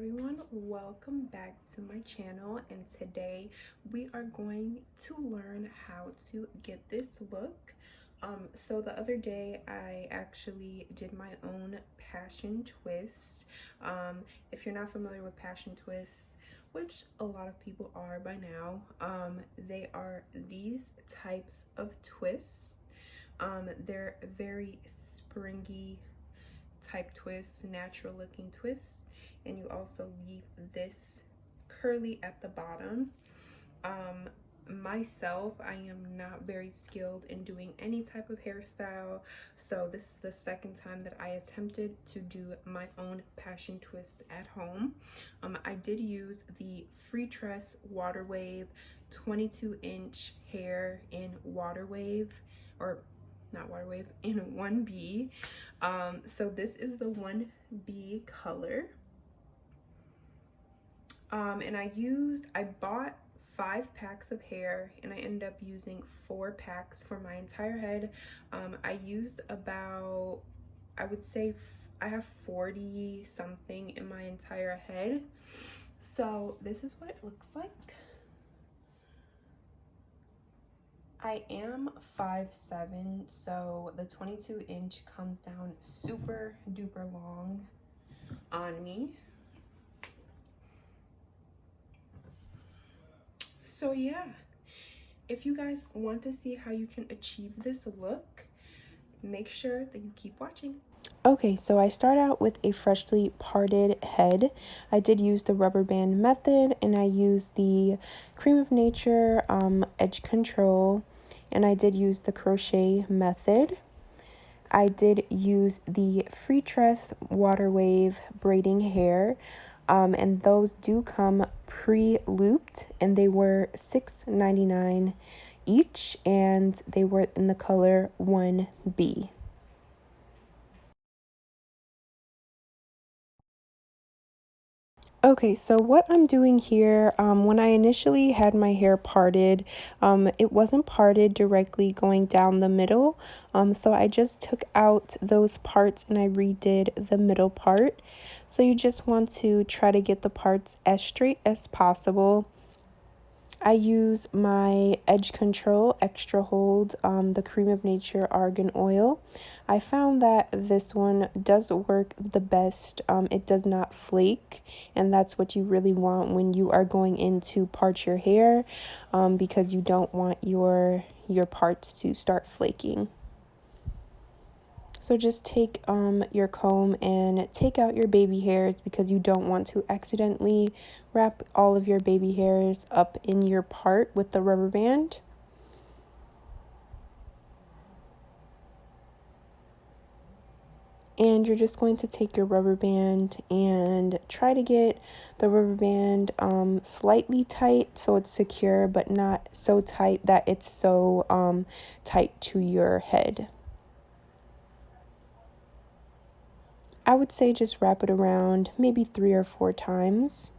everyone, welcome back to my channel, and today we are going to learn how to get this look. So the other day I actually did my own passion twist. If you're not familiar with passion twists, which a lot of people are by now, they are these types of twists. They're very springy type twists, natural looking twists, and you also leave this curly at the bottom. Myself, I am not very skilled in doing any type of hairstyle, so this is the second time that I attempted to do my own passion twist at home. I did use the Freetress Water Wave 22-inch hair in Water Wave, or not Water Wave, in 1B. So this is the 1B color. And I bought 5 packs of hair, and I ended up using 4 packs for my entire head. I used about, I would say I have 40 something in my entire head. So this is what it looks like. I am 5'7", so the 22-inch comes down super duper long on me. So yeah, if you guys want to see how you can achieve this look, make sure that you keep watching. Okay, so I start out with a freshly parted head. I did use the rubber band method, and I used the Cream of Nature edge control, and I did use the crochet method. I did use the Freetress Water Wave braiding hair, and those do come pre-looped, and they were $6.99 each, and they were in the color 1B. Okay, so what I'm doing here, when I initially had my hair parted, it wasn't parted directly going down the middle, so I just took out those parts and I redid the middle part. So you just want to try to get the parts as straight as possible. I use my Edge Control Extra Hold, the Cream of Nature Argan Oil. I found that this one does work the best. It does not flake, and that's what you really want when you are going in to part your hair, because you don't want your parts to start flaking. So just take your comb and take out your baby hairs, because you don't want to accidentally wrap all of your baby hairs up in your part with the rubber band. And you're just going to take your rubber band and try to get the rubber band slightly tight so it's secure, but not so tight that it's so tight to your head. I would say just wrap it around maybe 3 or 4 times.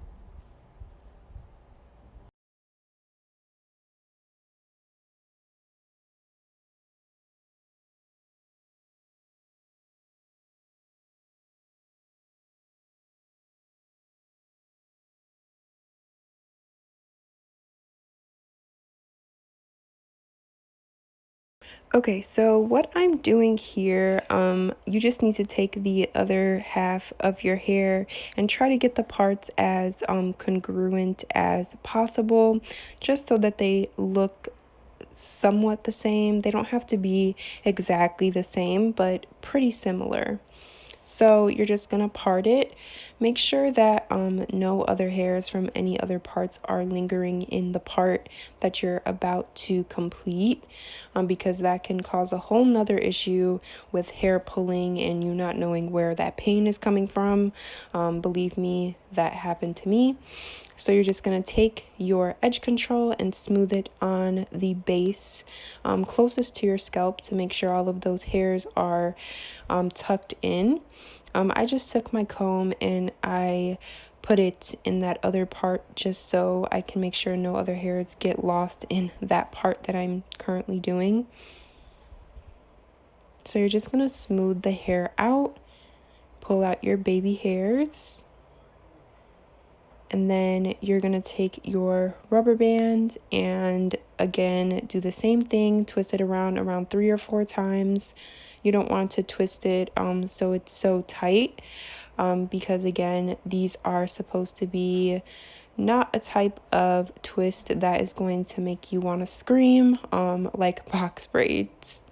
Okay, so what I'm doing here, you just need to take the other half of your hair and try to get the parts as congruent as possible, just so that they look somewhat the same. They don't have to be exactly the same, but pretty similar. So you're just gonna part it. Make sure that no other hairs from any other parts are lingering in the part that you're about to complete, because that can cause a whole nother issue with hair pulling and you not knowing where that pain is coming from. Believe me, that happened to me. So you're just going to take your edge control and smooth it on the base closest to your scalp to make sure all of those hairs are tucked in. I just took my comb and I put it in that other part just so I can make sure no other hairs get lost in that part that I'm currently doing. So you're just going to smooth the hair out, pull out your baby hairs. And then you're going to take your rubber band and again do the same thing, twist it around 3 or 4 times. You don't want to twist it so it's so tight because again, these are supposed to be not a type of twist that is going to make you want to scream like box braids.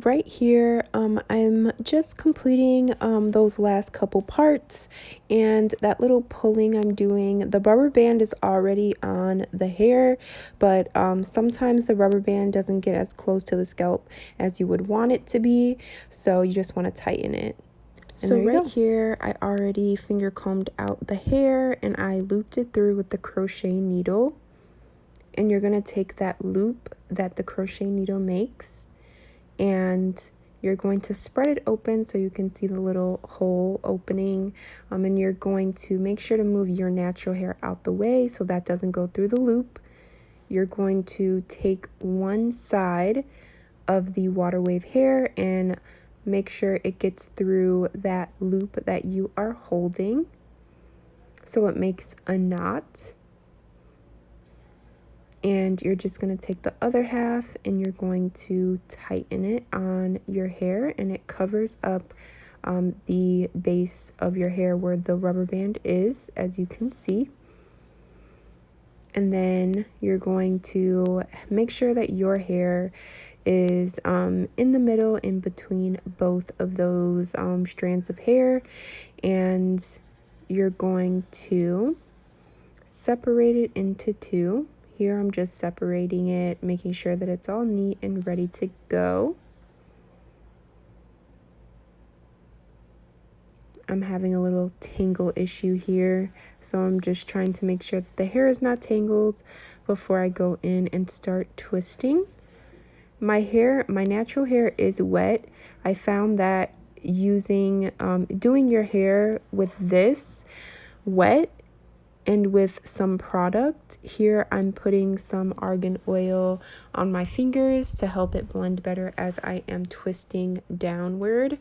Right here, I'm just completing those last couple parts, and that little pulling I'm doing, the rubber band is already on the hair, but sometimes the rubber band doesn't get as close to the scalp as you would want it to be, so you just want to tighten it. So right here, I already finger combed out the hair and I looped it through with the crochet needle. And you're going to take that loop that the crochet needle makes and you're going to spread it open so you can see the little hole opening, and you're going to make sure to move your natural hair out the way so that doesn't go through the loop. You're going to take one side of the water wave hair and make sure it gets through that loop that you are holding so it makes a knot. And you're just going to take the other half and you're going to tighten it on your hair, and it covers up the base of your hair where the rubber band is, as you can see. And then you're going to make sure that your hair is in the middle in between both of those strands of hair, and you're going to separate it into 2. Here I'm just separating it, making sure that it's all neat and ready to go. I'm having a little tangle issue here, so I'm just trying to make sure that the hair is not tangled before I go in and start twisting. My natural hair is wet. I found that using doing your hair with this wet and with some product, here I'm putting some argan oil on my fingers to help it blend better as I am twisting downward.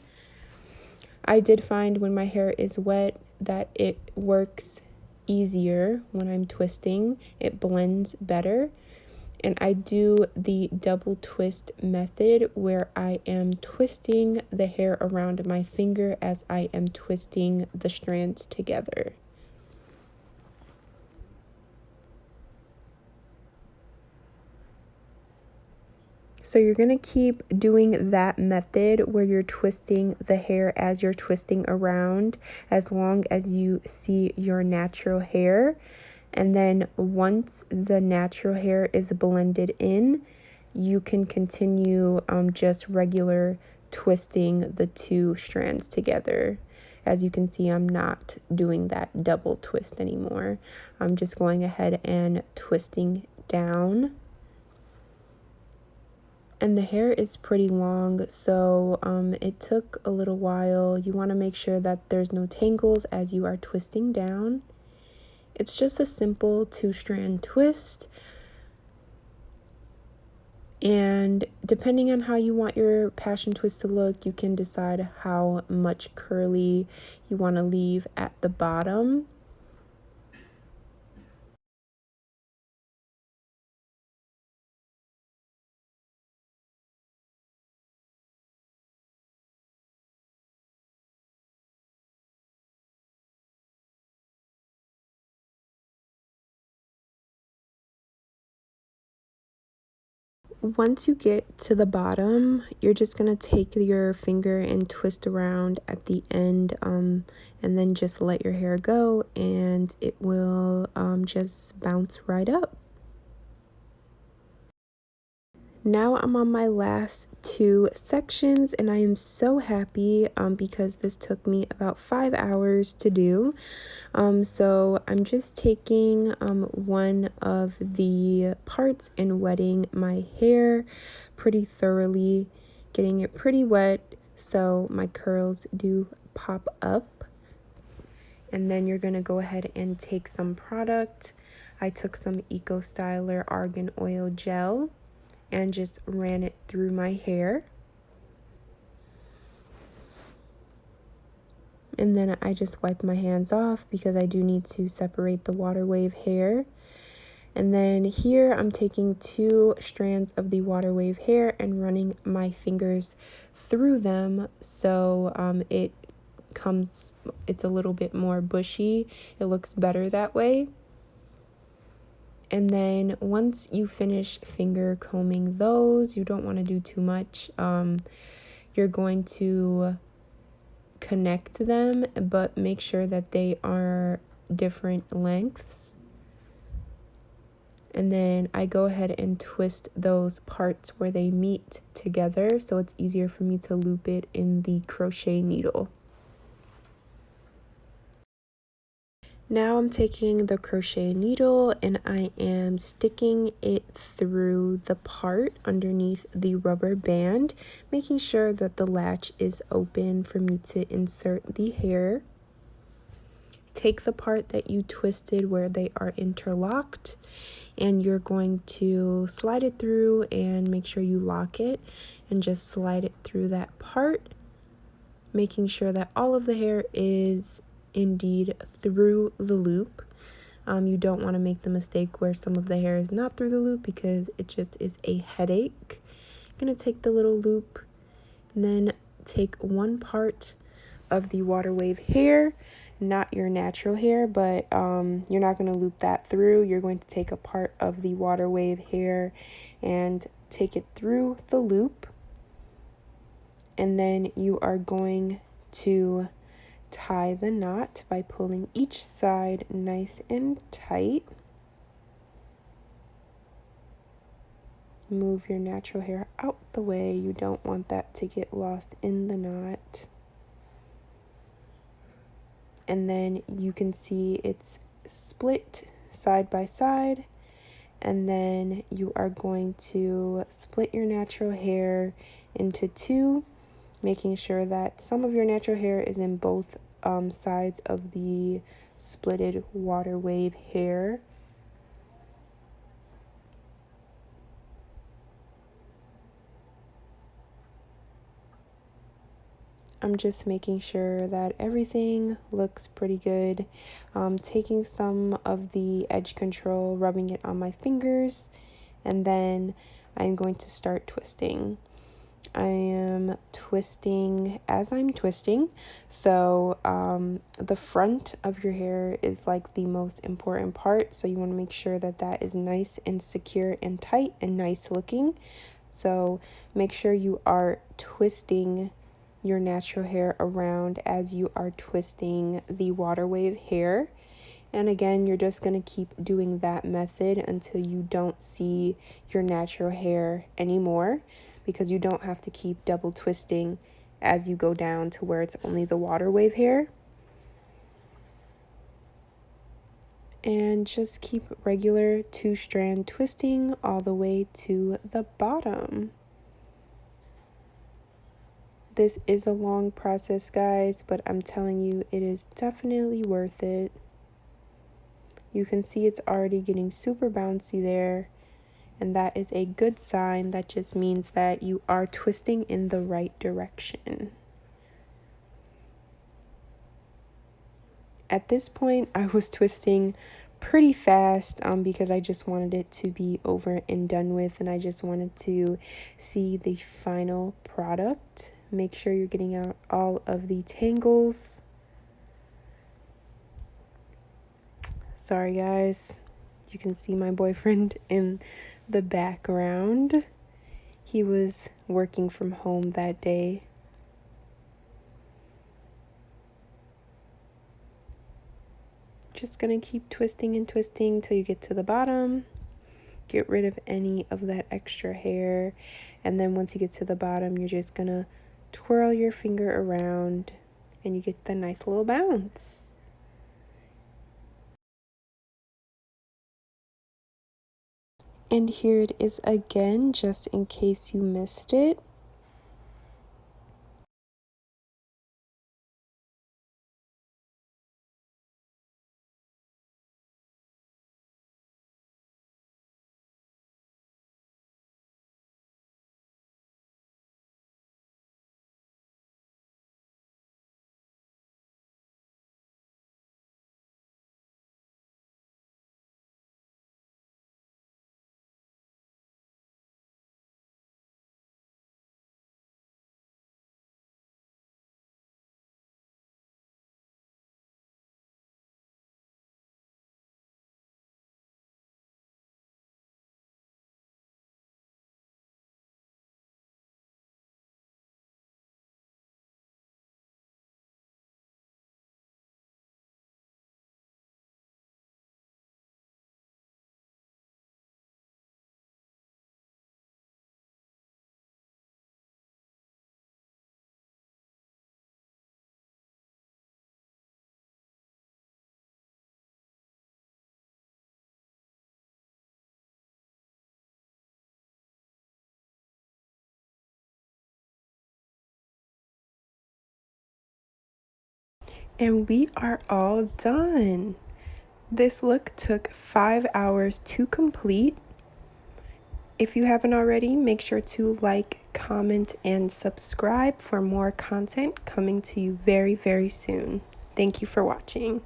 I did find when my hair is wet that it works easier when I'm twisting. It blends better. And I do the double twist method where I am twisting the hair around my finger as I am twisting the strands together. So you're going to keep doing that method where you're twisting the hair as you're twisting around as long as you see your natural hair. And then once the natural hair is blended in, you can continue just regular twisting the 2 strands together. As you can see, I'm not doing that double twist anymore. I'm just going ahead and twisting down. And the hair is pretty long, so it took a little while. You want to make sure that there's no tangles as you are twisting down. It's just a simple 2-strand twist. And depending on how you want your passion twist to look, you can decide how much curly you want to leave at the bottom. Once you get to the bottom, you're just going to take your finger and twist around at the end, and then just let your hair go, and it will just bounce right up. Now I'm on my last 2 sections, and I am so happy because this took me about 5 hours to do. So I'm just taking one of the parts and wetting my hair pretty thoroughly, getting it pretty wet so my curls do pop up. And then you're going to go ahead and take some product. I took some Styler Argan Oil Gel and just ran it through my hair. And then I just wipe my hands off because I do need to separate the water wave hair. And then here I'm taking 2 strands of the water wave hair and running my fingers through them so it's a little bit more bushy. It looks better that way. And then once you finish finger combing those, you don't want to do too much. You're going to connect them, but make sure that they are different lengths. And then I go ahead and twist those parts where they meet together so it's easier for me to loop it in the crochet needle. Now I'm taking the crochet needle and I am sticking it through the part underneath the rubber band, making sure that the latch is open for me to insert the hair. Take the part that you twisted where they are interlocked, and you're going to slide it through and make sure you lock it and just slide it through that part, making sure that all of the hair is indeed through the loop. You don't want to make the mistake where some of the hair is not through the loop because it just is a headache. I'm going to take the little loop and then take one part of the water wave hair, not your natural hair, but you're not going to loop that through. You're going to take a part of the water wave hair and take it through the loop, and then you are going to tie the knot by pulling each side nice and tight. Move your natural hair out the way. You don't want that to get lost in the knot. And then you can see it's split side by side, and then you are going to split your natural hair into 2, making sure that some of your natural hair is in both sides of the splitted water wave hair. I'm just making sure that everything looks pretty good. Taking some of the edge control, rubbing it on my fingers, and then I'm going to start twisting. I am twisting as I'm twisting. So the front of your hair is like the most important part. So you want to make sure that that is nice and secure and tight and nice looking. So make sure you are twisting your natural hair around as you are twisting the water wave hair. And again, you're just going to keep doing that method until you don't see your natural hair anymore, because you don't have to keep double twisting as you go down to where it's only the water wave hair. And just keep regular 2-strand twisting all the way to the bottom. This is a long process, guys, but I'm telling you, it is definitely worth it. You can see it's already getting super bouncy there, and that is a good sign. That just means that you are twisting in the right direction. At this point, I was twisting pretty fast because I just wanted it to be over and done with, and I just wanted to see the final product. Make sure you're getting out all of the tangles. Sorry guys, you can see my boyfriend in the background. He was working from home that day. Just gonna keep twisting and twisting till you get to the bottom. Get rid of any of that extra hair, and then once you get to the bottom, you're just gonna twirl your finger around and you get the nice little bounce. And here it is again, just in case you missed it. And we are all done. This look took 5 hours to complete. If you haven't already, make sure to like, comment, and subscribe for more content coming to you very, very soon. Thank you for watching.